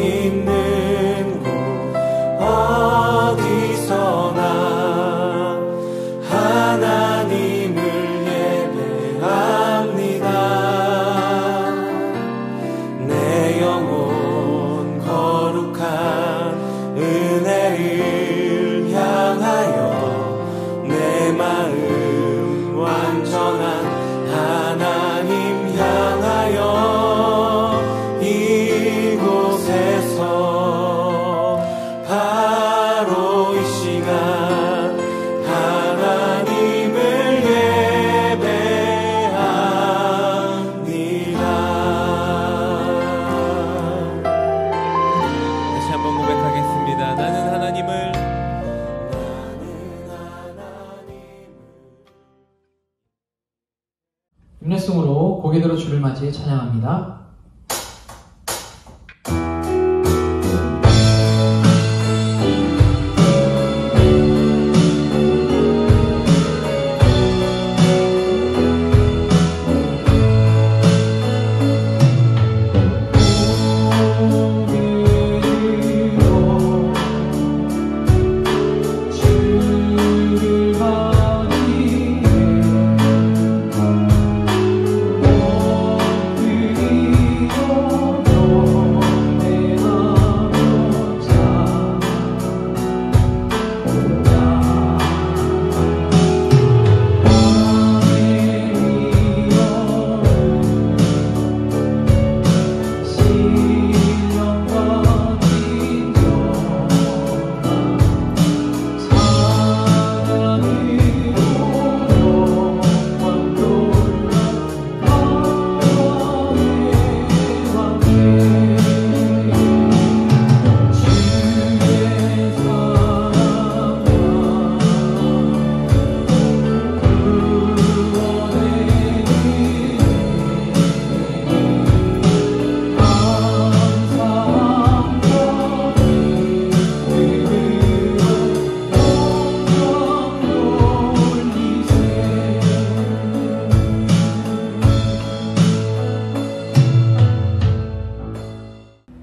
있는 곳 어디서나 하나님을 예배합니다. 내 영혼 거룩한 은혜를 향하여 내 마음 완전한 하나님 향하여 이곳에서 바로 이 시간 하나님을 예배합니다. 다시 한번 고백하겠습니다. 나는 하나님을 율례송으로 고개 들어 주를 맞이해 찬양합니다.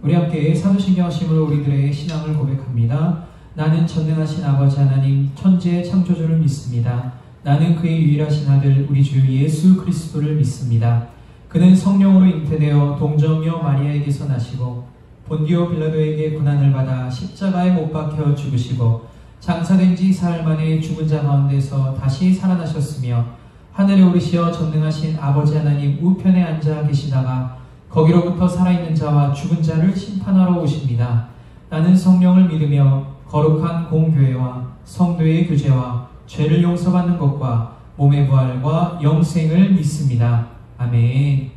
우리 함께 사도신경심으로 우리들의 신앙을 고백합니다. 나는 전능하신 아버지 하나님 천지의 창조주를 믿습니다. 나는 그의 유일하신 아들 우리 주 예수 그리스도를 믿습니다. 그는 성령으로 잉태되어 동정녀 마리아에게서 나시고 본디오 빌라도에게 고난을 받아 십자가에 못 박혀 죽으시고 장사된 지 사흘 만에 죽은 자 가운데서 다시 살아나셨으며 하늘에 오르시어 전능하신 아버지 하나님 우편에 앉아 계시다가 거기로부터 살아있는 자와 죽은 자를 심판하러 오십니다. 나는 성령을 믿으며 거룩한 공교회와 성도의 교제와 죄를 용서받는 것과 몸의 부활과 영생을 믿습니다. 아멘.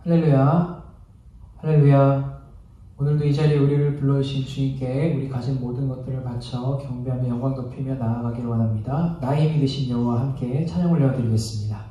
할렐루야, 할렐루야. 오늘도 이 자리에 우리를 불러주신 주님께 우리 가진 모든 것들을 바쳐 경배하며 영광 높이며 나아가기를 원합니다. 나의 힘이 되신 여호와와 함께 찬양 올려드리겠습니다.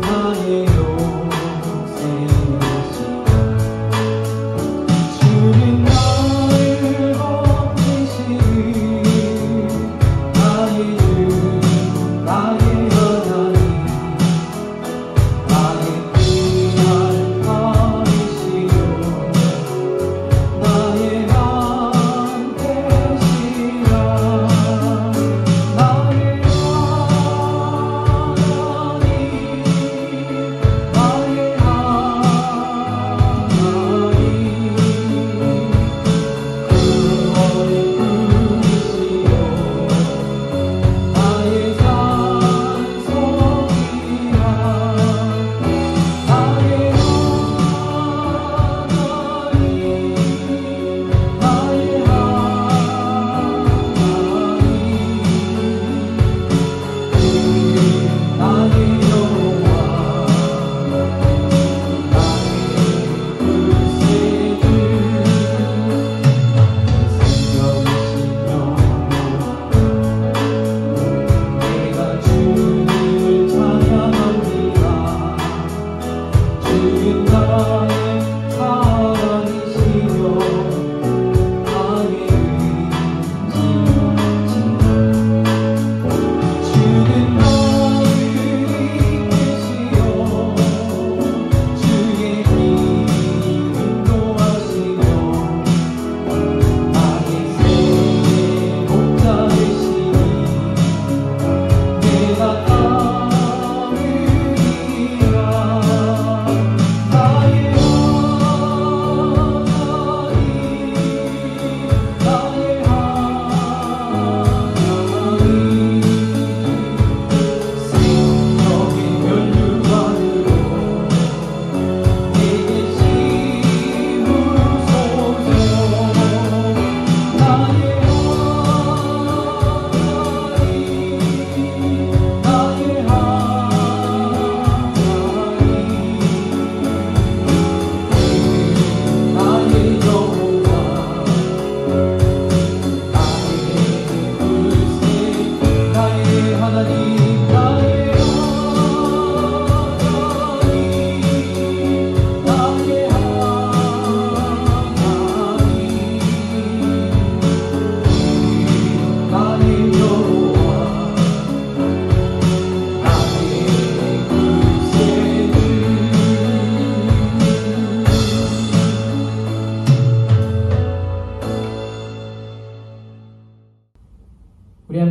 나의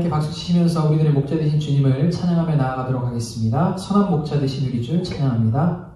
함께 박수 치시면서 우리들의 목자 되신 주님을 찬양하며 나아가도록 하겠습니다. 선한 목자 되신 우리 주 찬양합니다.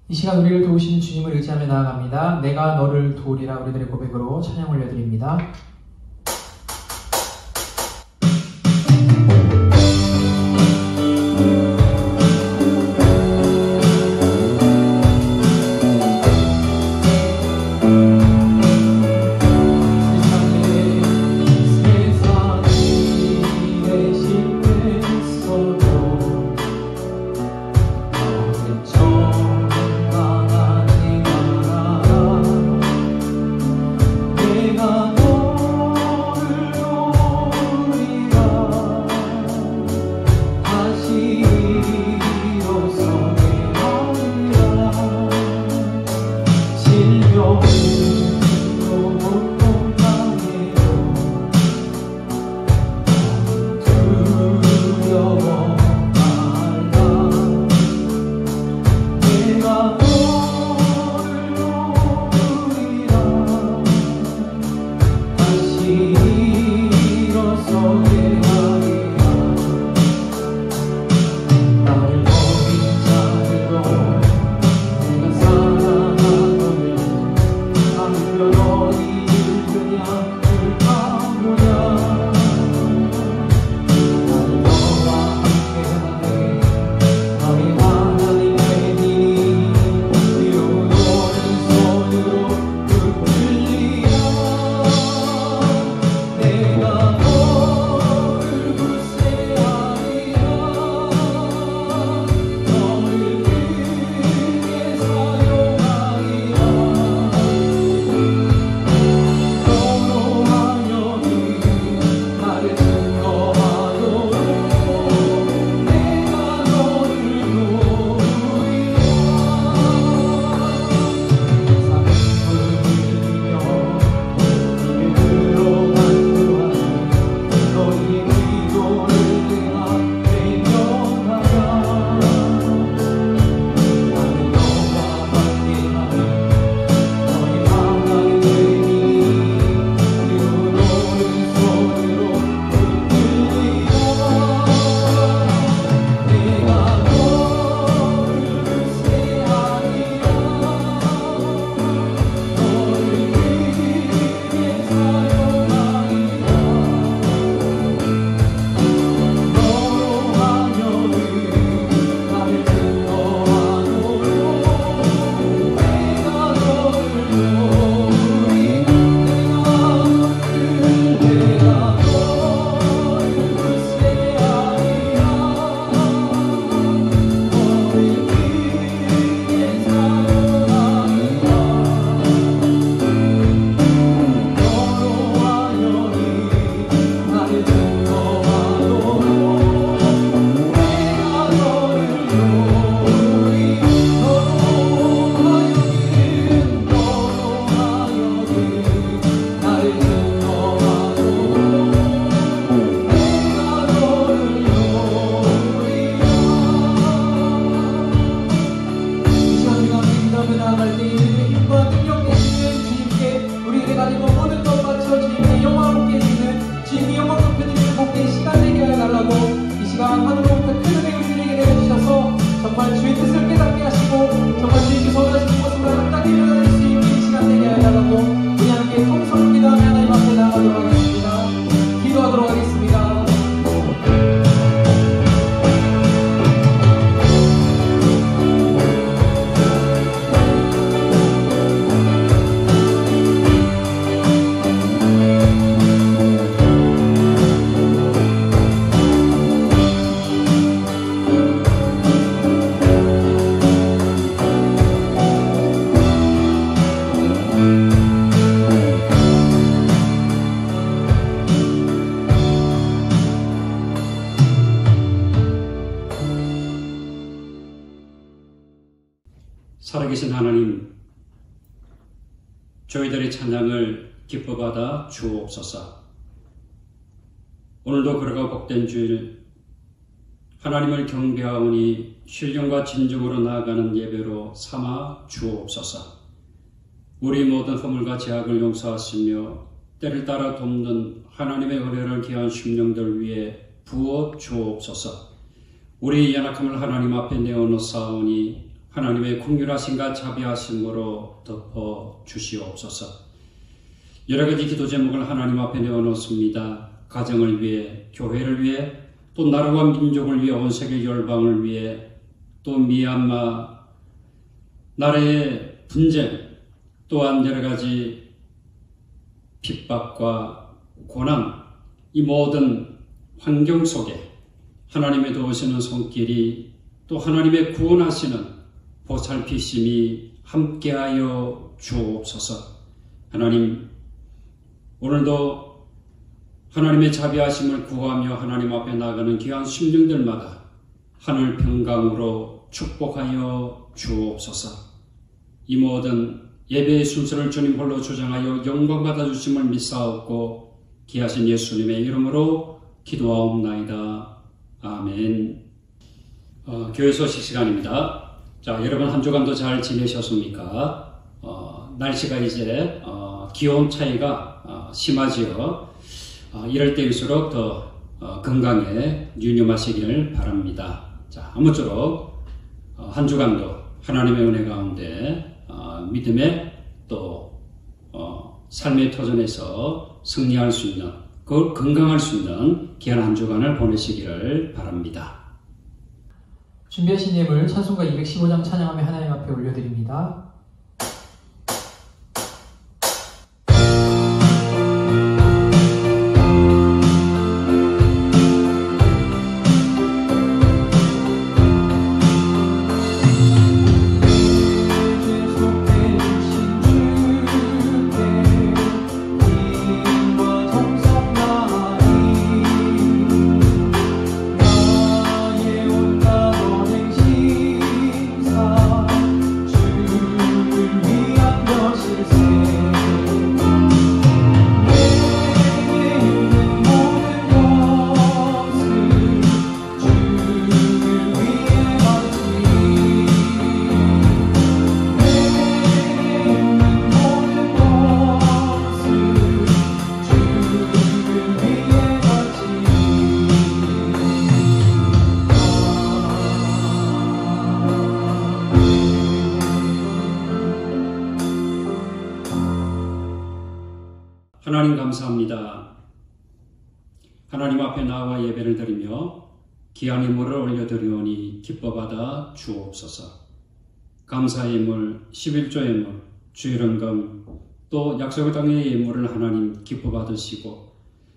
이 시간 우리를 도우시는 주님을 의지하며 나아갑니다. 내가 너를 도우리라 우리들의 고백으로 찬양 올려드립니다. 내가 너 저희들의 찬양을 기뻐받아 주옵소서. 오늘도 그러가 복된 주일 하나님을 경배하오니 신령과 진정으로 나아가는 예배로 삼아 주옵소서. 우리 모든 허물과 죄악을 용서하시며 때를 따라 돕는 하나님의 은혜를 기한 심령들 위해 부어 주옵소서. 우리의 연약함을 하나님 앞에 내어놓사오니 하나님의 긍휼하심과 자비하심으로 덮어 주시옵소서. 여러 가지 기도 제목을 하나님 앞에 내어놓습니다. 가정을 위해, 교회를 위해, 또 나라와 민족을 위해, 온 세계 열방을 위해, 또 미얀마 나라의 분쟁, 또한 여러 가지 핍박과 고난, 이 모든 환경 속에 하나님의 도우시는 손길이, 또 하나님의 구원하시는 보살피심이 함께하여 주옵소서. 하나님, 오늘도 하나님의 자비하심을 구하며 하나님 앞에 나가는 귀한 심령들마다 하늘 평강으로 축복하여 주옵소서. 이 모든 예배의 순서를 주님 홀로 주장하여 영광 받아주심을 믿사옵고 귀하신 예수님의 이름으로 기도하옵나이다. 아멘. 교회 소식 시간입니다. 자, 여러분 한 주간도 잘 지내셨습니까? 날씨가 이제 기온 차이가 심하지요. 이럴 때일수록 더 건강에 유념하시길 바랍니다. 자, 아무쪼록 한 주간도 하나님의 은혜 가운데 믿음의 또 삶의 터전에서 승리할 수 있는, 그 건강할 수 있는 귀한 한 주간을 보내시기를 바랍니다. 준비하신 예물 찬송가 215장 찬양하며 하나님 앞에 올려드립니다. 하나님 감사합니다. 하나님 앞에 나와 예배를 드리며 귀한 예물을 올려드리오니 기뻐받아 주옵소서. 감사의 예물, 11조 예물, 주일헌금, 또 약속의 땅의 예물을 하나님 기뻐받으시고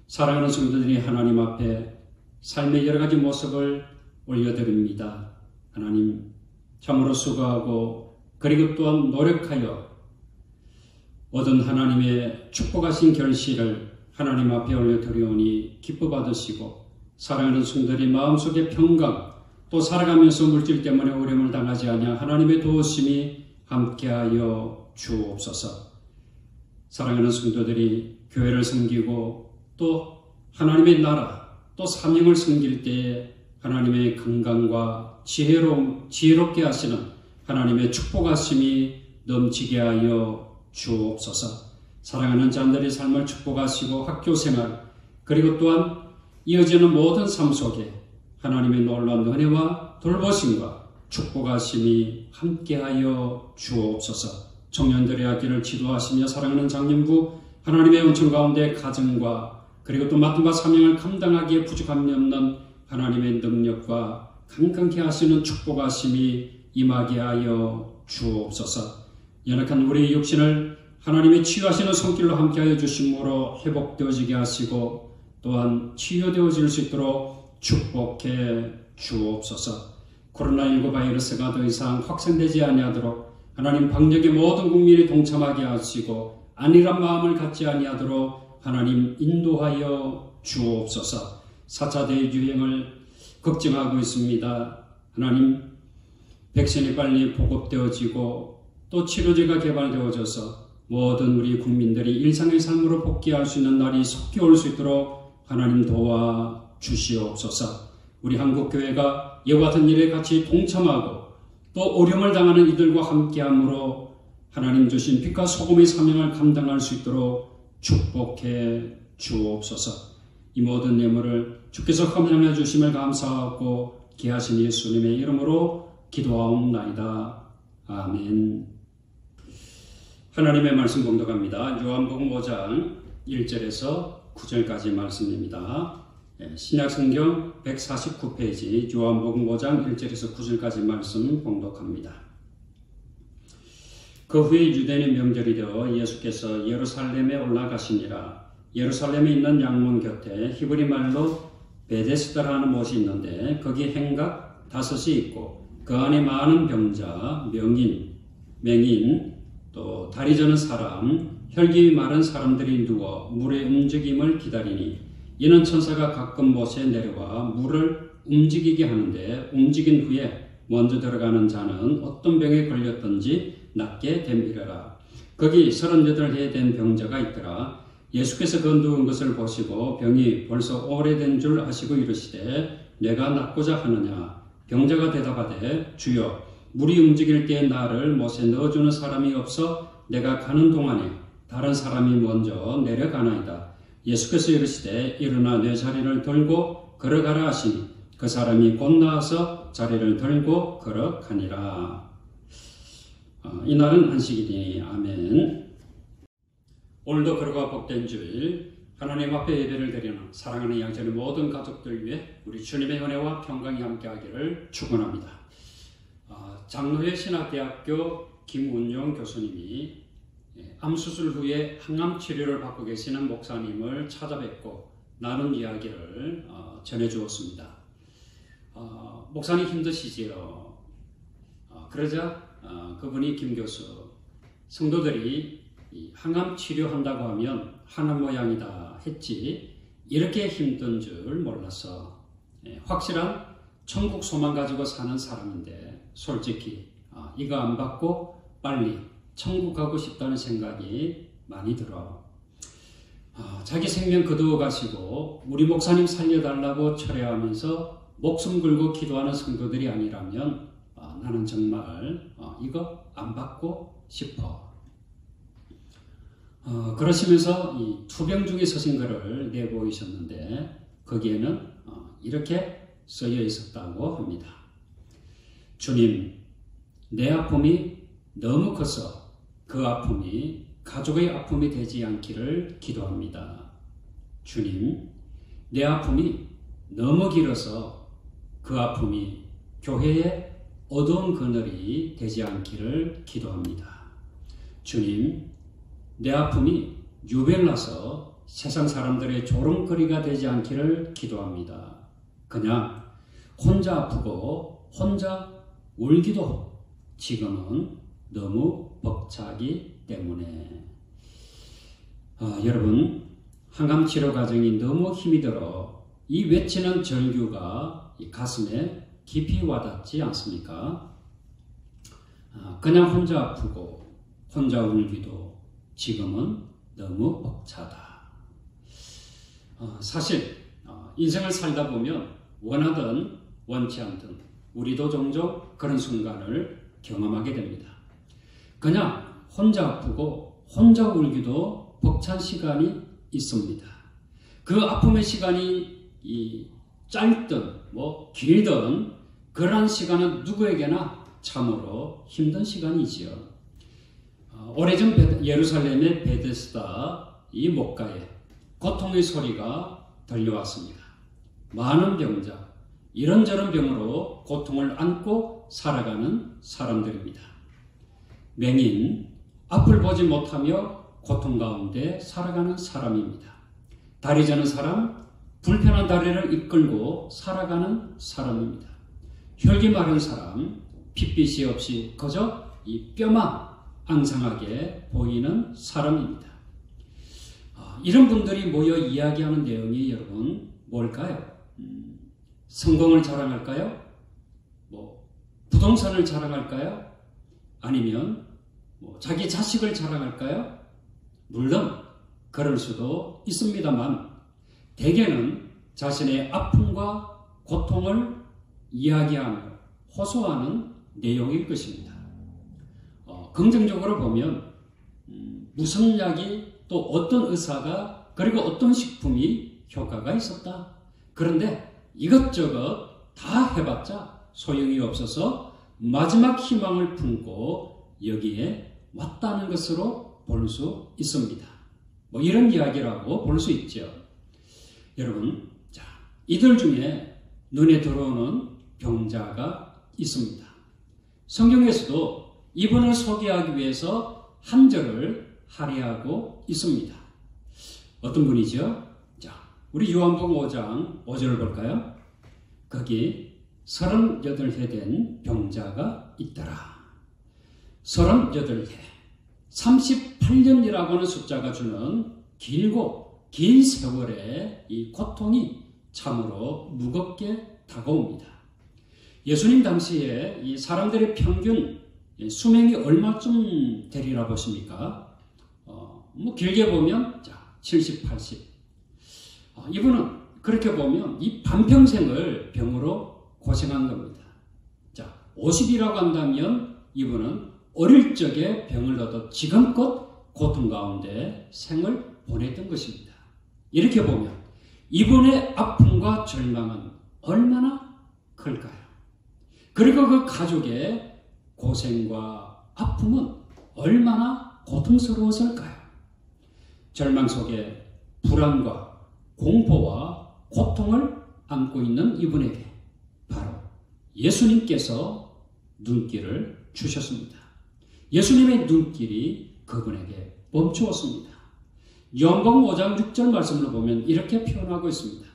사랑하는 성도들이 하나님 앞에 삶의 여러 가지 모습을 올려드립니다. 하나님 참으로 수고하고 그리고 또한 노력하여 얻은 하나님의 축복하신 결실을 하나님 앞에 올려드리오니 기뻐 받으시고 사랑하는 성도들이 마음속에 평강, 또 살아가면서 물질 때문에 어려움을 당하지 아니하 하나님의 도우심이 함께하여 주옵소서. 사랑하는 성도들이 교회를 섬기고 또 하나님의 나라, 또 사명을 섬길 때에 하나님의 건강과 지혜롭게 하시는 하나님의 축복하심이 넘치게 하여 주옵소서. 사랑하는 자들의 삶을 축복하시고 학교생활 그리고 또한 이어지는 모든 삶 속에 하나님의 놀라운 은혜와 돌보심과 축복하심이 함께하여 주옵소서. 청년들의 앞길을 지도하시며 사랑하는 장년부 하나님의 은총 가운데 가정과 그리고 또 맡은 바 사명을 감당하기에 부족함이 없는 하나님의 능력과 강건케 하시는 축복하심이 임하게 하여 주옵소서. 연약한 우리의 육신을 하나님의 치유하시는 손길로 함께하여 주심으로 회복되어지게 하시고 또한 치유되어질 수 있도록 축복해 주옵소서. 코로나19 바이러스가 더 이상 확산되지 아니하도록 하나님 방역의 모든 국민이 동참하게 하시고 안일한 마음을 갖지 아니하도록 하나님 인도하여 주옵소서. 4차 대유행을 걱정하고 있습니다. 하나님 백신이 빨리 보급되어지고 또 치료제가 개발되어져서 모든 우리 국민들이 일상의 삶으로 복귀할 수 있는 날이 속히 올 수 있도록 하나님 도와 주시옵소서. 우리 한국교회가 이와 같은 일에 같이 동참하고 또 어려움을 당하는 이들과 함께함으로 하나님 주신 빛과 소금의 사명을 감당할 수 있도록 축복해 주옵소서. 이 모든 예물을 주께서 험양해 주심을 감사하고 귀하신 예수님의 이름으로 기도하옵나이다. 아멘. 하나님의 말씀 봉독합니다. 요한복음 5장 1절에서 9절까지 말씀입니다. 신약성경 149페이지 요한복음 5장 1절에서 9절까지 말씀 봉독합니다. 그 후에 유대인의 명절이 되어 예수께서 예루살렘에 올라가시니라. 예루살렘에 있는 양문 곁에 히브리 말로 베데스다라는 곳이 있는데 거기 행각 5이 있고 그 안에 많은 병자, 맹인, 또 다리 저는 사람, 혈기의 마른 사람들이 누워 물의 움직임을 기다리니 이는 천사가 가끔 못에 내려와 물을 움직이게 하는데 움직인 후에 먼저 들어가는 자는 어떤 병에 걸렸던지 낫게 됨이러라. 거기 38해 된 병자가 있더라. 예수께서 그 누운 것을 보시고 병이 벌써 오래된 줄 아시고 이르시되 내가 낫고자 하느냐. 병자가 대답하되 주여 물이 움직일 때 나를 못에 넣어주는 사람이 없어 내가 가는 동안에 다른 사람이 먼저 내려가나이다. 예수께서 이르시되 일어나 내 자리를 들고 걸어가라 하시니 그 사람이 곧 나와서 자리를 들고 걸어가니라. 이날은 안식일이니 아멘. 오늘도 거룩하고 복된 주일 하나님 앞에 예배를 드리는 사랑하는 양천의 모든 가족들 위해 우리 주님의 은혜와 평강이 함께하기를 축원합니다. 장로회 신학대학교 김운용 교수님이 암수술 후에 항암 치료를 받고 계시는 목사님을 찾아뵙고 나눈 이야기를 전해주었습니다. 목사님 힘드시지요? 그러자 그분이 김 교수, 성도들이 항암 치료한다고 하면 하는 모양이다 했지 이렇게 힘든 줄 몰랐어. 확실한 천국 소망 가지고 사는 사람인데 솔직히 이거 안 받고 빨리 천국 가고 싶다는 생각이 많이 들어. 자기 생명 거두어 가시고 우리 목사님 살려달라고 철회하면서 목숨 걸고 기도하는 성도들이 아니라면 나는 정말 이거 안 받고 싶어. 그러시면서 이 투병 중에 서신 글을 내보이셨는데 거기에는 이렇게 쓰여 있었다고 합니다. 주님, 내 아픔이 너무 커서 그 아픔이 가족의 아픔이 되지 않기를 기도합니다. 주님, 내 아픔이 너무 길어서 그 아픔이 교회의 어두운 그늘이 되지 않기를 기도합니다. 주님, 내 아픔이 유별나서 세상 사람들의 조롱거리가 되지 않기를 기도합니다. 그냥 혼자 아프고 혼자 울기도 지금은 너무 벅차기 때문에. 여러분, 항암치료 과정이 너무 힘이 들어 이 외치는 절규가 이 가슴에 깊이 와닿지 않습니까? 그냥 혼자 아프고 혼자 울기도 지금은 너무 벅차다. 사실 인생을 살다 보면 원하든 원치 않든 우리도 종종 그런 순간을 경험하게 됩니다. 그냥 혼자 아프고 혼자 울기도 벅찬 시간이 있습니다. 그 아픔의 시간이 짧든 길든 그러한 시간은 누구에게나 참으로 힘든 시간이지요. 오래전 예루살렘의 베데스다 이 목가에 고통의 소리가 들려왔습니다. 많은 병자, 이런저런 병으로 고통을 안고 살아가는 사람들입니다. 맹인, 앞을 보지 못하며 고통 가운데 살아가는 사람입니다. 다리 저는 사람, 불편한 다리를 이끌고 살아가는 사람입니다. 혈기 마른 사람, 핏빛이 없이 그저 이 뼈만 앙상하게 보이는 사람입니다. 이런 분들이 모여 이야기하는 내용이 여러분 뭘까요? 성공을 자랑할까요? 부동산을 자랑할까요? 아니면 자기 자식을 자랑할까요? 물론 그럴 수도 있습니다만 대개는 자신의 아픔과 고통을 이야기하며 호소하는 내용일 것입니다. 긍정적으로 보면 무슨 약이 또 어떤 의사가 그리고 어떤 식품이 효과가 있었다. 그런데 이것저것 다 해봤자 소용이 없어서 마지막 희망을 품고 여기에 왔다는 것으로 볼 수 있습니다. 이런 이야기라고 볼 수 있죠. 여러분, 이들 중에 눈에 들어오는 병자가 있습니다. 성경에서도 이분을 소개하기 위해서 한 절을 할애하고 있습니다. 어떤 분이죠? 우리 요한복음 5장 5절을 볼까요? 거기 38해 된 병자가 있더라. 38해, 38년이라고 하는 숫자가 주는 길고 긴 세월의 이 고통이 참으로 무겁게 다가옵니다. 예수님 당시에 이 사람들의 평균 수명이 얼마쯤 되리라 보십니까? 길게 보면 70, 80. 이분은 그렇게 보면 이 반평생을 병으로 고생한 겁니다. 50이라고 한다면 이분은 어릴 적에 병을 얻어 지금껏 고통 가운데 생을 보냈던 것입니다. 이렇게 보면 이분의 아픔과 절망은 얼마나 클까요? 그리고 그 가족의 고생과 아픔은 얼마나 고통스러웠을까요? 절망 속에 불안과 공포와 고통을 안고 있는 이분에게 바로 예수님께서 눈길을 주셨습니다. 예수님의 눈길이 그분에게 멈추었습니다. 요한복음 5장 6절 말씀을 보면 이렇게 표현하고 있습니다.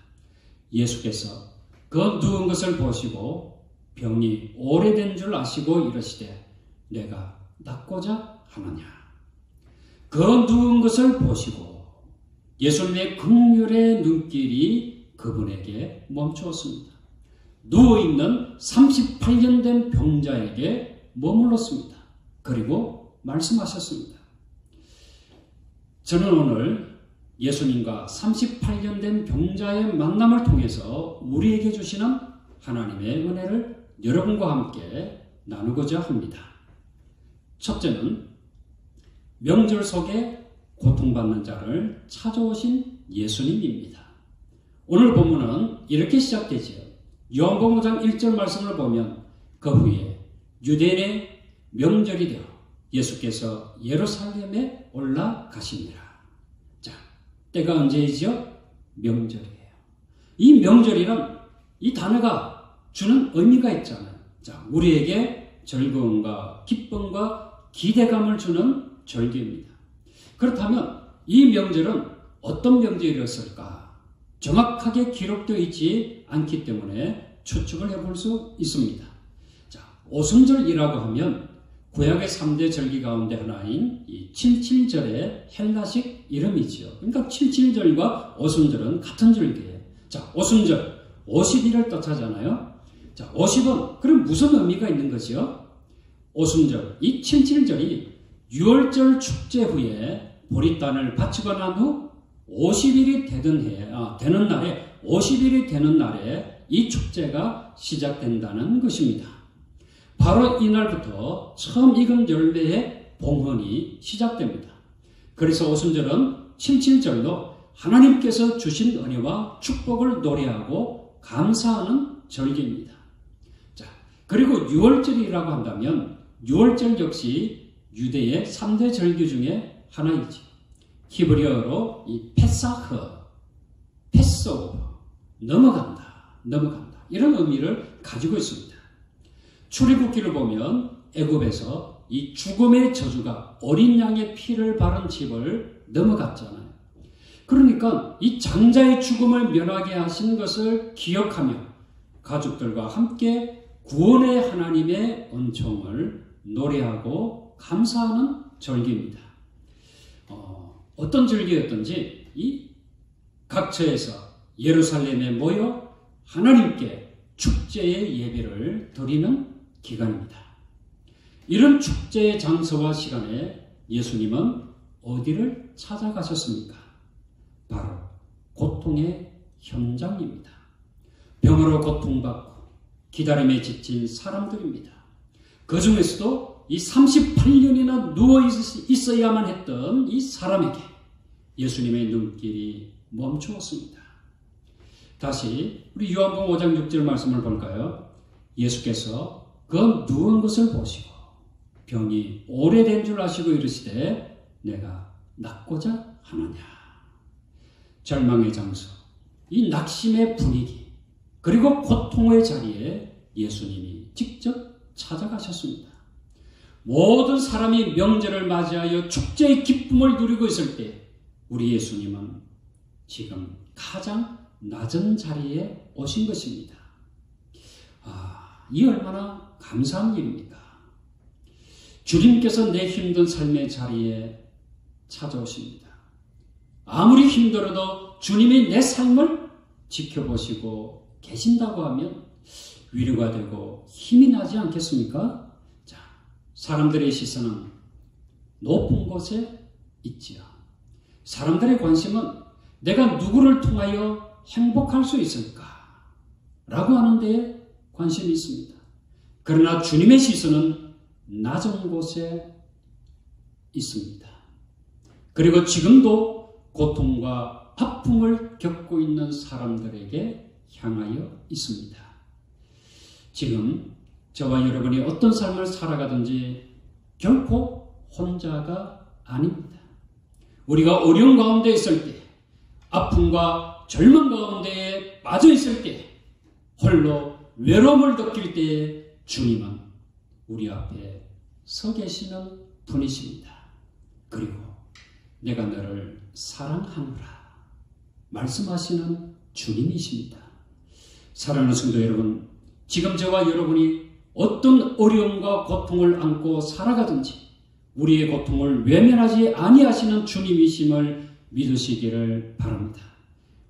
예수께서 그 누운 것을 보시고 병이 오래된 줄 아시고 이르시되 내가 낫고자 하느냐. 그 누운 것을 보시고 예수님의 긍휼의 눈길이 그분에게 멈추었습니다. 누워있는 38년 된 병자에게 머물렀습니다. 그리고 말씀하셨습니다. 저는 오늘 예수님과 38년 된 병자의 만남을 통해서 우리에게 주시는 하나님의 은혜를 여러분과 함께 나누고자 합니다. 첫째는 명절 속에 고통받는 자를 찾아오신 예수님입니다. 오늘 본문은 이렇게 시작되지요. 요한복음 5장 1절 말씀을 보면 그 후에 유대인의 명절이 되어 예수께서 예루살렘에 올라가시니라. 때가 언제이죠? 명절이에요. 이 명절이란 이 단어가 주는 의미가 있잖아요. 우리에게 즐거움과 기쁨과 기대감을 주는 절기입니다. 그렇다면 이 명절은 어떤 명절이었을까? 정확하게 기록되어 있지 않기 때문에 추측을 해볼 수 있습니다. 오순절이라고 하면 구약의 3대 절기 가운데 하나인 이 칠칠절의 헬라식 이름이지요. 그러니까 칠칠절과 오순절은 같은 절기예요. 오순절, 50일을 뜻하잖아요. 50은 그럼 무슨 의미가 있는 거죠? 오순절, 이 칠칠절이 6월절 축제 후에 보리단을 바치고 난 후 50일이 되는 날에 50일이 되는 날에 이 축제가 시작된다는 것입니다. 바로 이날부터 처음 익은 열매의 봉헌이 시작됩니다. 그래서 오순절은 칠칠절로 하나님께서 주신 은혜와 축복을 노래하고 감사하는 절기입니다. 그리고 6월절이라고 한다면 6월절 역시 유대의 3대 절기 중에 하나이죠. 히브리어로 이 페사흐, 패스오버, 넘어간다 이런 의미를 가지고 있습니다. 출애굽기를 보면 애굽에서 이 죽음의 저주가 어린 양의 피를 바른 집을 넘어갔잖아요. 그러니까 이 장자의 죽음을 면하게 하신 것을 기억하며 가족들과 함께 구원의 하나님의 은총을 노래하고 감사하는 절기입니다. 어떤 절기였던지 이 각처에서 예루살렘에 모여 하나님께 축제의 예배를 드리는 기간입니다. 이런 축제의 장소와 시간에 예수님은 어디를 찾아가셨습니까? 바로 고통의 현장입니다. 병으로 고통받고 기다림에 지친 사람들입니다. 그 중에서도 이 38년이나 누워 있어야만 했던 이 사람에게 예수님의 눈길이 멈추었습니다. 다시 우리 요한복음 5장 6절 말씀을 볼까요? 예수께서 그 누운 것을 보시고 병이 오래된 줄 아시고 이르시되 내가 낫고자 하느냐. 절망의 장소, 이 낙심의 분위기, 그리고 고통의 자리에 예수님이 직접 찾아가셨습니다. 모든 사람이 명절을 맞이하여 축제의 기쁨을 누리고 있을 때 우리 예수님은 지금 가장 낮은 자리에 오신 것입니다. 이 얼마나 감사한 일입니까? 주님께서 내 힘든 삶의 자리에 찾아오십니다. 아무리 힘들어도 주님이 내 삶을 지켜보시고 계신다고 하면 위로가 되고 힘이 나지 않겠습니까? 자, 사람들의 시선은 높은 곳에 있지요. 사람들의 관심은 내가 누구를 통하여 행복할 수 있을까? 라고 하는 데에 관심이 있습니다. 그러나 주님의 시선은 낮은 곳에 있습니다. 그리고 지금도 고통과 아픔을 겪고 있는 사람들에게 향하여 있습니다. 지금 저와 여러분이 어떤 삶을 살아가든지 결코 혼자가 아닙니다. 우리가 어려운 가운데 있을 때, 아픔과 절망 가운데에 빠져 있을 때, 홀로 외로움을 느낄 때 주님은 우리 앞에 서 계시는 분이십니다. 그리고 내가 너를 사랑하노라 말씀하시는 주님이십니다. 사랑하는 성도 여러분, 지금 저와 여러분이 어떤 어려움과 고통을 안고 살아가든지 우리의 고통을 외면하지 아니하시는 주님이심을 믿으시기를 바랍니다.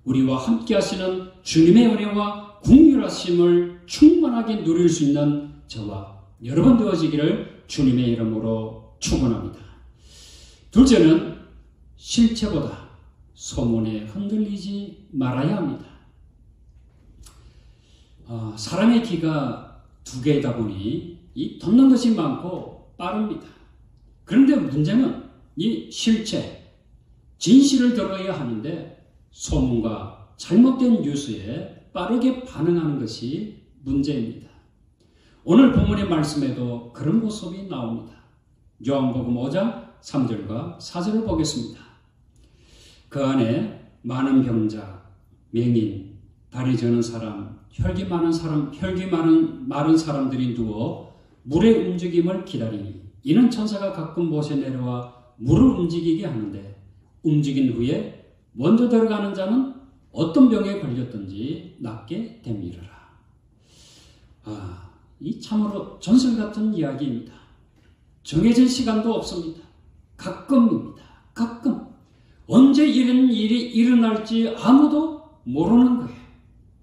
우리와 함께 하시는 주님의 은혜와 긍휼하심을 충만하게 누릴 수 있는 저와 여러분 되어지기를 주님의 이름으로 축원합니다. 둘째는 실체보다 소문에 흔들리지 말아야 합니다. 사람의 기가 두 개이다 보니 이 덮는 것이 많고 빠릅니다. 그런데 문제는 이 실체, 진실을 들어야 하는데 소문과 잘못된 뉴스에 빠르게 반응하는 것이 문제입니다. 오늘 본문의 말씀에도 그런 모습이 나옵니다. 요한복음 5장 3절과 4절을 보겠습니다. 그 안에 많은 병자, 맹인, 다리 저는 사람, 혈기 많은 사람들이 누워 물의 움직임을 기다리니 이는 천사가 가끔 못에 내려와 물을 움직이게 하는데 움직인 후에 먼저 들어가는 자는 어떤 병에 걸렸든지 낫게 됨이러라. 이 참으로 전설 같은 이야기입니다. 정해진 시간도 없습니다. 가끔입니다. 가끔. 언제 이런 일이 일어날지 아무도 모르는 거예요.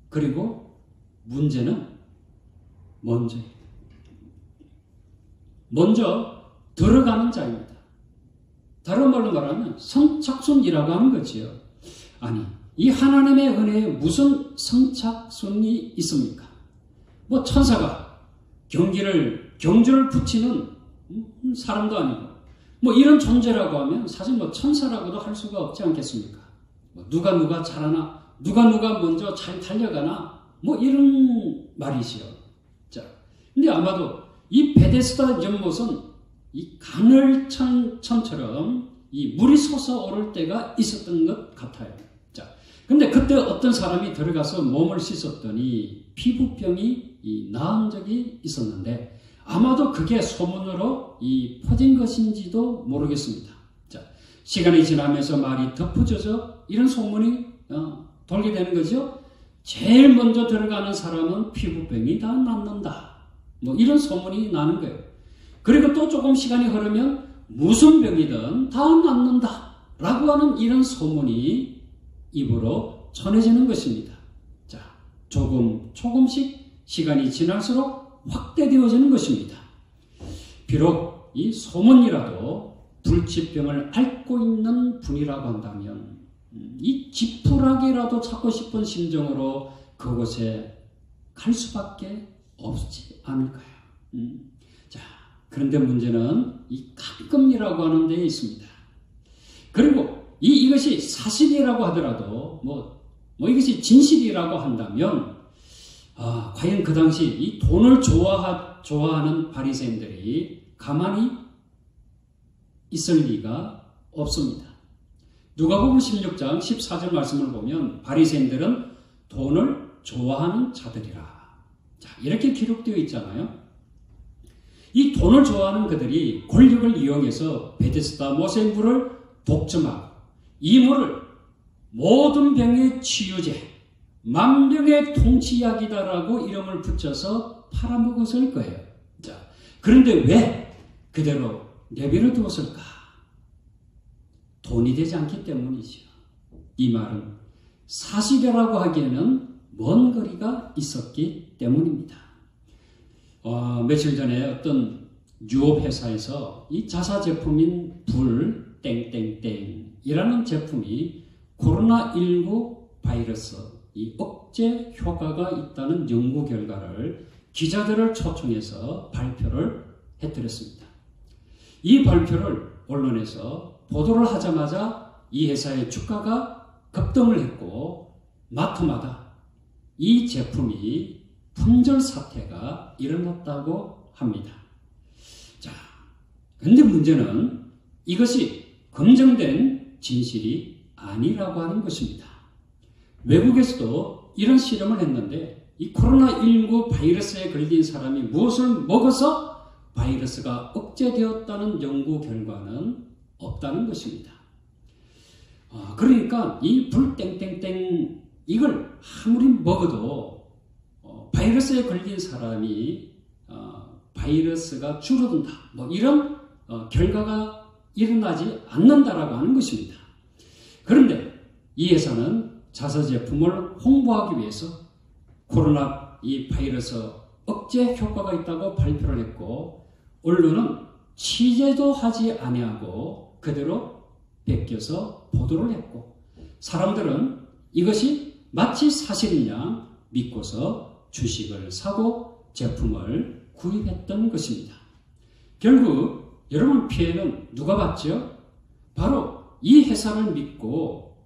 그리고 문제는 먼저 들어가는 자입니다. 다른 말로 말하면 선착순이라고 하는 거지요. 아니, 이 하나님의 은혜에 무슨 선착순이 있습니까? 뭐 천사가 경주를 붙이는 사람도 아니고 뭐 이런 존재라고 하면 사실 뭐 천사라고도 할 수가 없지 않겠습니까? 뭐 누가 잘하나, 누가 먼저 잘 달려가나, 뭐 이런 말이지요. 자, 근데 아마도 이 베데스다 연못은 이 가늘천처럼 이 물이 솟아오를 때가 있었던 것 같아요. 자, 근데 그때 어떤 사람이 들어가서 몸을 씻었더니 피부병이 나은 적이 있었는데 아마도 그게 소문으로 퍼진 것인지도 모르겠습니다. 자, 시간이 지나면서 말이 덮어져서 이런 소문이 돌게 되는 거죠. 제일 먼저 들어가는 사람은 피부병이 다 낫는다. 뭐 이런 소문이 나는 거예요. 그리고 또 조금 시간이 흐르면 무슨 병이든 다 낫는다. 라고 하는 이런 소문이 입으로 전해지는 것입니다. 자, 조금씩 시간이 지날수록 확대되어지는 것입니다. 비록 이 소문이라도 불치병을 앓고 있는 분이라고 한다면 이 지푸라기라도 찾고 싶은 심정으로 그곳에 갈 수밖에 없지 않을까요? 자, 그런데 문제는 이 가끔이라고 하는 데에 있습니다. 그리고 이것이 사실이라고 하더라도 뭐 이것이 진실이라고 한다면 과연 그 당시 이 돈을 좋아하는 바리새인들이 가만히 있을 리가 없습니다. 누가복음 16장 14절 말씀을 보면 바리새인들은 돈을 좋아하는 자들이라. 자, 이렇게 기록되어 있잖아요. 이 돈을 좋아하는 그들이 권력을 이용해서 베데스다 못의 물을 독점하고 이 물을 모든 병의 치유제, 만병의 통치약이다라고 이름을 붙여서 팔아먹었을 거예요. 자, 그런데 왜 그대로 내버려 두었을까? 돈이 되지 않기 때문이죠. 이 말은 사실이라고 하기에는 먼 거리가 있었기 때문입니다. 며칠 전에 어떤 유업회사에서 이 자사 제품인 불 땡땡땡이라는 제품이 코로나19 바이러스 이 억제 효과가 있다는 연구 결과를 기자들을 초청해서 발표를 해드렸습니다. 이 발표를 언론에서 보도를 하자마자 이 회사의 주가가 급등을 했고 마트마다 이 제품이 품절 사태가 일어났다고 합니다. 자, 근데 문제는 이것이 검증된 진실이 아니라고 하는 것입니다. 외국에서도 이런 실험을 했는데 이 코로나19 바이러스에 걸린 사람이 무엇을 먹어서 바이러스가 억제되었다는 연구 결과는 없다는 것입니다. 그러니까 이 불땡땡땡 이걸 아무리 먹어도 바이러스에 걸린 사람이 바이러스가 줄어든다. 뭐 이런 결과가 일어나지 않는다라고 하는 것입니다. 그런데 이 회사는 자사 제품을 홍보하기 위해서 코로나 이 바이러스 억제 효과가 있다고 발표를 했고 언론은 취재도 하지 아니하고 그대로 베껴서 보도를 했고 사람들은 이것이 마치 사실이냐 믿고서 주식을 사고 제품을 구입했던 것입니다. 결국 여러분 피해는 누가 봤죠? 바로 이 회사를 믿고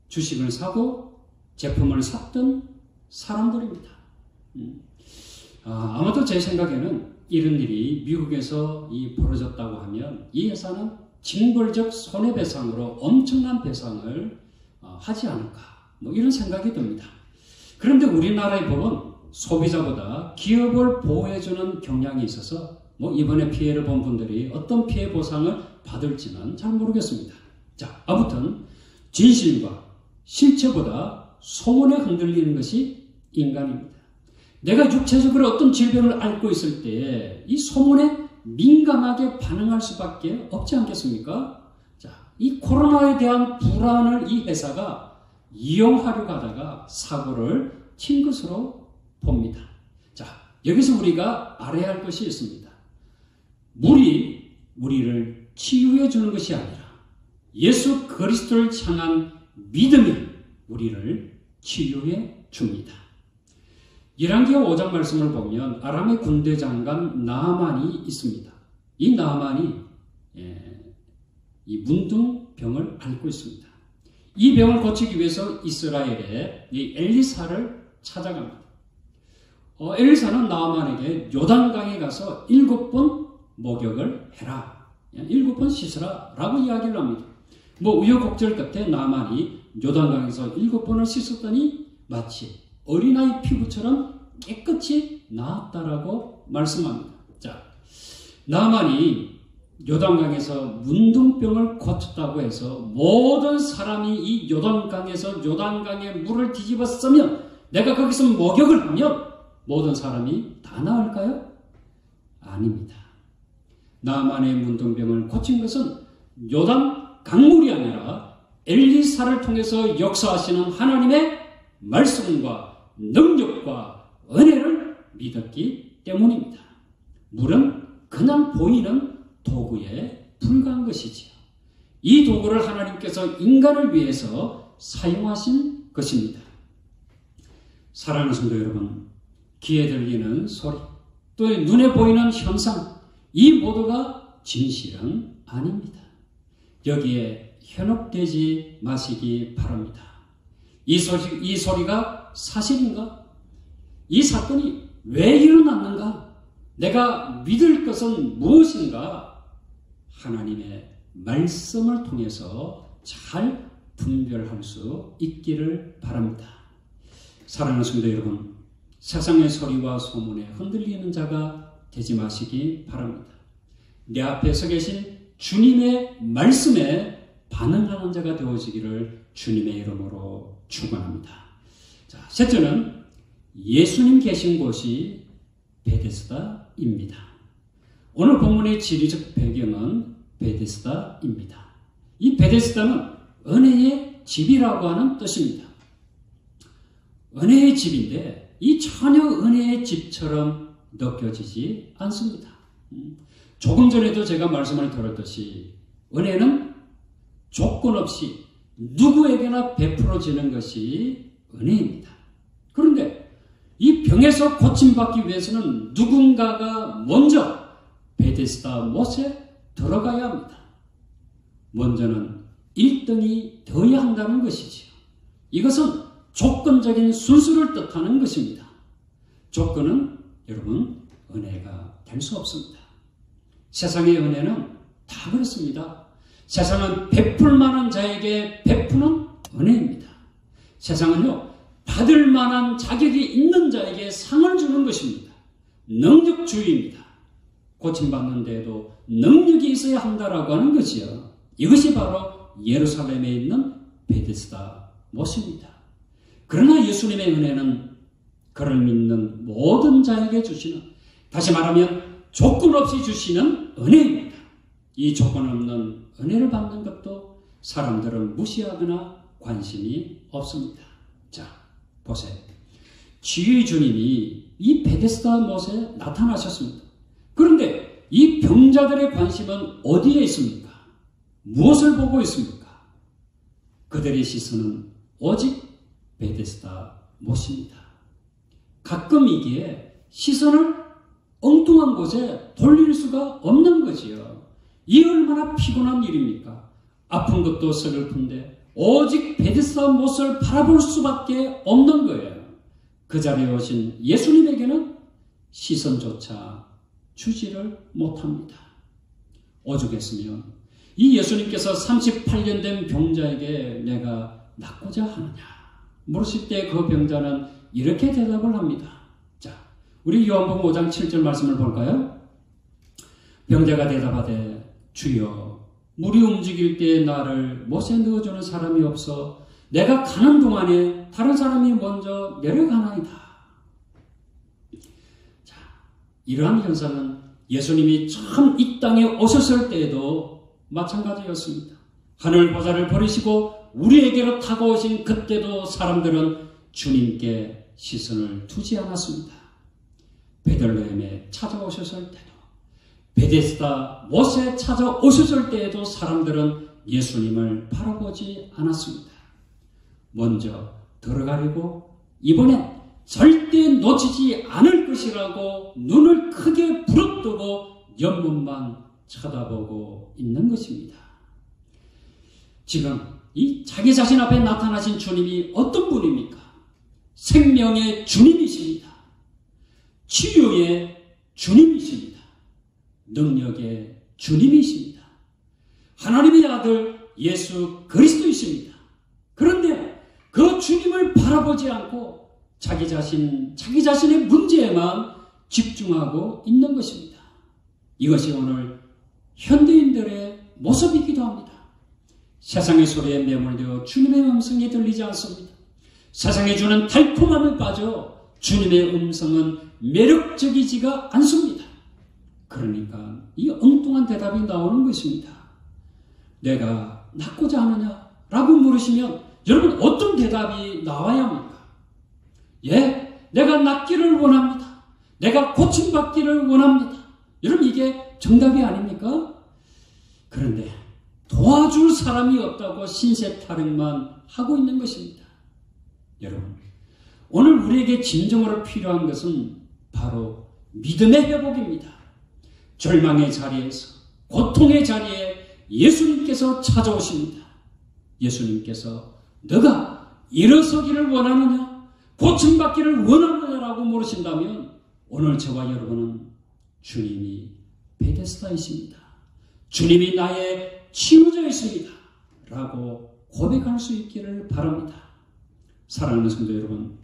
주식을 사고 제품을 샀던 사람들입니다. 아마도 제 생각에는 이런 일이 미국에서 벌어졌다고 하면 이 회사는 징벌적 손해배상으로 엄청난 배상을 하지 않을까 뭐 이런 생각이 듭니다. 그런데 우리나라의 법은 소비자보다 기업을 보호해주는 경향이 있어서 뭐 이번에 피해를 본 분들이 어떤 피해 보상을 받을지는 잘 모르겠습니다. 자, 아무튼 진실과 실체보다 소문에 흔들리는 것이 인간입니다. 내가 육체적으로 어떤 질병을 앓고 있을 때 이 소문에 민감하게 반응할 수밖에 없지 않겠습니까? 자, 이 코로나에 대한 불안을 이 회사가 이용하려고 하다가 사고를 친 것으로 봅니다. 자, 여기서 우리가 알아야 할 것이 있습니다. 물이 우리를 치유해 주는 것이 아니라 예수 그리스도를 향한 믿음이 우리를 치유해 줍니다. 열왕기하 5장 말씀을 보면 아람의 군대 장관 나아만이 있습니다. 이 나아만이 이 문둥병을 앓고 있습니다. 이 병을 고치기 위해서 이스라엘에 이 엘리사를 찾아갑니다. 엘리사는 나아만에게 요단강에 가서 7번 목욕을 해라. 7번 씻으라 라고 이야기를 합니다. 뭐 우여곡절 끝에 나아만이 요단강에서 7번을 씻었더니 마치 어린아이 피부처럼 깨끗이 나았다라고 말씀합니다. 자, 나아만이 요단강에서 문둥병을 고쳤다고 해서 모든 사람이 이 요단강에서 요단강에 물을 뒤집어 쓰면 내가 거기서 목욕을 하면 모든 사람이 다 나을까요? 아닙니다. 나아만의 문둥병을 고친 것은 요단 강물이 아니라 엘리사를 통해서 역사하시는 하나님의 말씀과 능력과 은혜를 믿었기 때문입니다. 물은 그 그냥 보이는 도구에 불과한 것이지요. 이 도구를 하나님께서 인간을 위해서 사용하신 것입니다. 사랑하는 성도 여러분, 귀에 들리는 소리, 또 눈에 보이는 현상, 이 모두가 진실은 아닙니다. 여기에 현혹되지 마시기 바랍니다. 이 소리가 사실인가? 이 사건이 왜 일어났는가? 내가 믿을 것은 무엇인가? 하나님의 말씀을 통해서 잘 분별할 수 있기를 바랍니다. 사랑하는 성도 여러분, 세상의 소리와 소문에 흔들리는 자가 되지 마시기 바랍니다. 내 앞에 서 계신 주님의 말씀에 반응하는 자가 되어지기를 주님의 이름으로 축원합니다. 자, 셋째는 예수님 계신 곳이 베데스다입니다. 오늘 본문의 지리적 배경은 베데스다입니다. 이 베데스다는 은혜의 집이라고 하는 뜻입니다. 은혜의 집인데 이 전혀 은혜의 집처럼 느껴지지 않습니다. 조금 전에도 제가 말씀을 드렸듯이 은혜는 조건 없이 누구에게나 베풀어지는 것이 은혜입니다. 그런데 이 병에서 고침받기 위해서는 누군가가 먼저 베데스다 못에 들어가야 합니다. 먼저는 1등이 되어야 한다는 것이지요. 이것은 조건적인 순수를 뜻하는 것입니다. 조건은 여러분 은혜가 될 수 없습니다. 세상의 은혜는 다 그렇습니다. 세상은 베풀 만한 자에게 베푸는 은혜입니다. 세상은요, 받을 만한 자격이 있는 자에게 상을 주는 것입니다. 능력주의입니다. 고침받는 데에도 능력이 있어야 한다라고 하는 것이요. 이것이 바로 예루살렘에 있는 베데스다 못입니다. 그러나 예수님의 은혜는 그를 믿는 모든 자에게 주시는, 다시 말하면 조건 없이 주시는 은혜입니다. 이 조건 없는 은혜를 받는 것도 사람들은 무시하거나 관심이 없습니다. 자, 보세요. 지휘 주님이 이 베데스다 못에 나타나셨습니다. 그런데 이 병자들의 관심은 어디에 있습니까? 무엇을 보고 있습니까? 그들의 시선은 오직 베데스다 못입니다. 가끔 이기에 시선을 엉뚱한 곳에 돌릴 수가 없는 거지요. 이 얼마나 피곤한 일입니까? 아픈 것도 서글픈데 오직 베데스다 못을 바라볼 수밖에 없는 거예요. 그 자리에 오신 예수님에게는 시선조차 주지를 못합니다. 오죽했으면 이 예수님께서 38년 된 병자에게 내가 낫고자 하느냐 물으실 때 그 병자는 이렇게 대답을 합니다. 자, 우리 요한복음 5장 7절 말씀을 볼까요? 병자가 대답하되 주여 물이 움직일 때 나를 못에 넣어주는 사람이 없어 내가 가는 동안에 다른 사람이 먼저 내려가나이다. 자, 이러한 현상은 예수님이 처음 이 땅에 오셨을 때에도 마찬가지였습니다. 하늘 보좌를 버리시고 우리에게로 타고 오신 그때도 사람들은 주님께 시선을 두지 않았습니다. 베들레헴에 찾아오셨을 때도, 베데스다 못에 찾아오셨을 때에도 사람들은 예수님을 바라보지 않았습니다. 먼저 들어가려고 이번엔 절대 놓치지 않을 것이라고 눈을 크게 부릅뜨고 옆문만 쳐다보고 있는 것입니다. 지금 이 자기 자신 앞에 나타나신 주님이 어떤 분입니까? 생명의 주님이십니다. 치유의 주님이십니다. 능력의 주님이십니다. 하나님의 아들 예수 그리스도이십니다. 그런데 그 주님을 바라보지 않고 자기 자신의 문제에만 집중하고 있는 것입니다. 이것이 오늘 현대인들의 모습이기도 합니다. 세상의 소리에 매몰되어 주님의 음성이 들리지 않습니다. 세상이 주는 달콤함에 빠져 주님의 음성은 매력적이지가 않습니다. 그러니까 이 엉뚱한 대답이 나오는 것입니다. 내가 낫고자 하느냐? 라고 물으시면 여러분 어떤 대답이 나와야 합니까? 예, 내가 낫기를 원합니다. 내가 고침받기를 원합니다. 여러분 이게 정답이 아닙니까? 그런데 도와줄 사람이 없다고 신세타령만 하고 있는 것입니다. 여러분, 오늘 우리에게 진정으로 필요한 것은 바로 믿음의 회복입니다. 절망의 자리에서, 고통의 자리에 예수님께서 찾아오십니다. 예수님께서 너가 일어서기를 원하느냐? 고침받기를 원하느냐라고 물으신다면 오늘 저와 여러분은 주님이 베데스다이십니다. 주님이 나의 치유자 있습니다. 라고 고백할 수 있기를 바랍니다. 사랑하는 성도 여러분,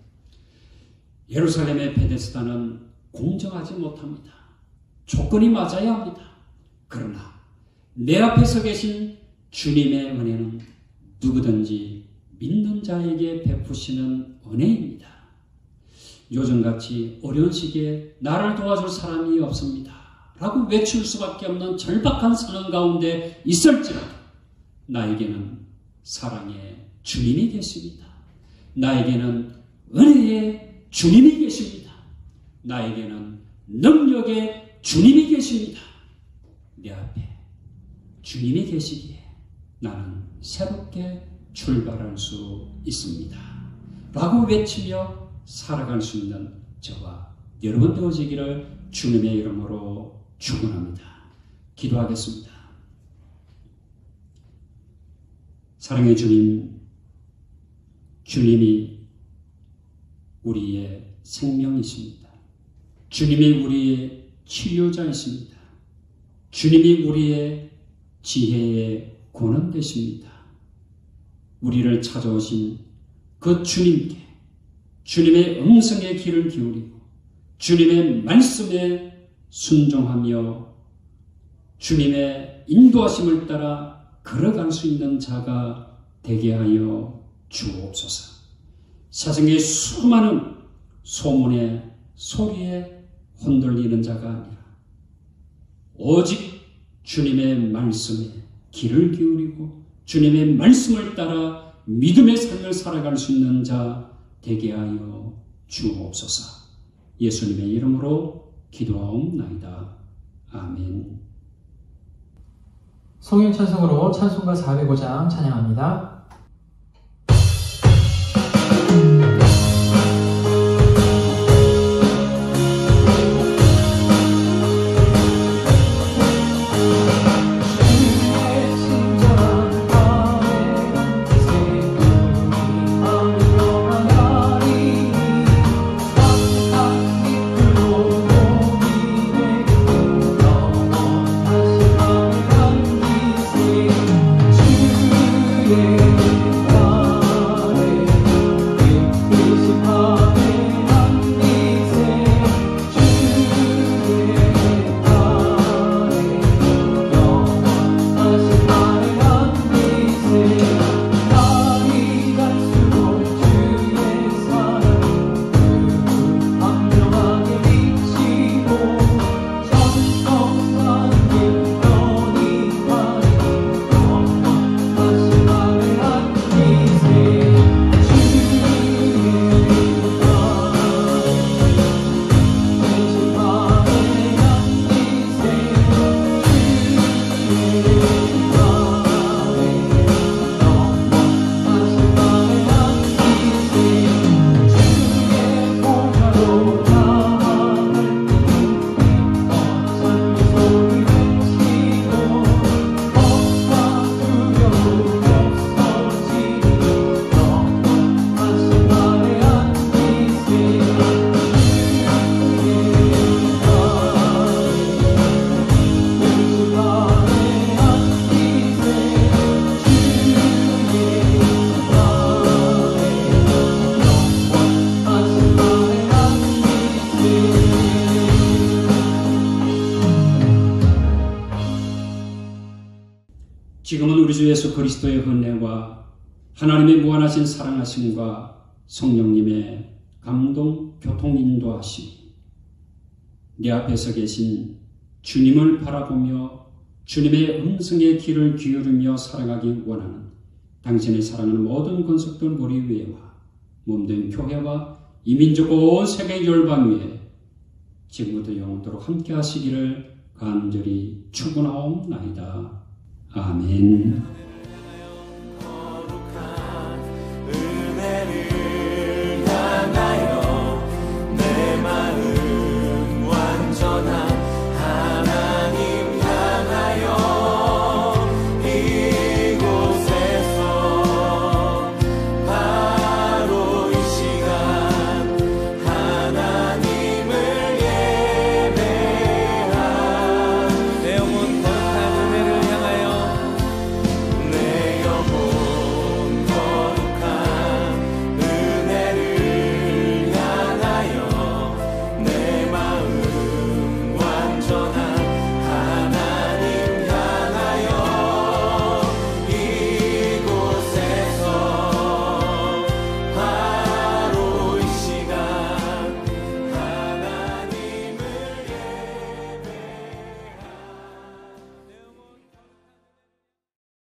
예루살렘의 베데스다는 공정하지 못합니다. 조건이 맞아야 합니다. 그러나 내 앞에 서 계신 주님의 은혜는 누구든지 믿는 자에게 베푸시는 은혜입니다. 요즘같이 어려운 시기에 나를 도와줄 사람이 없습니다. 라고 외칠 수밖에 없는 절박한 상황 가운데 있을지라도 나에게는 사랑의 주님이 계십니다. 나에게는 은혜의 주님이 계십니다. 나에게는 능력의 주님이 계십니다. 내 앞에 주님이 계시기에 나는 새롭게 출발할 수 있습니다. 라고 외치며 살아갈 수 있는 저와 여러분 되어지기를 주님의 이름으로 축원합니다. 기도하겠습니다. 사랑의 주님, 주님이 우리의 생명이십니다. 주님이 우리의 치료자이십니다. 주님이 우리의 지혜의 권원 되십니다. 우리를 찾아오신 그 주님께 주님의 음성에 귀를 기울이고 주님의 말씀에 순종하며 주님의 인도하심을 따라 걸어갈 수 있는 자가 되게 하여 주옵소서. 세상의 수많은 소문의 소리에 흔들리는 자가 아니라 오직 주님의 말씀에 귀를 기울이고 주님의 말씀을 따라 믿음의 삶을 살아갈 수 있는 자 되게 하여 주옵소서. 예수님의 이름으로 기도하옵나이다. 아멘. 성령 찬송으로 찬송가 405장 찬양합니다. 지금은 우리 주 예수 그리스도의 은혜와 하나님의 무한하신 사랑하심과 성령님의 감동, 교통, 인도하심, 내 앞에서 계신 주님을 바라보며 주님의 음성에 귀를 기울이며 살아가기 원하는 당신의 사랑하는 모든 권속들 우리 위에와 몸된 교회와 이민족 온 세계 열방 위에 지금부터 영원토록 함께 하시기를 간절히 축원하옵나이다. 아멘.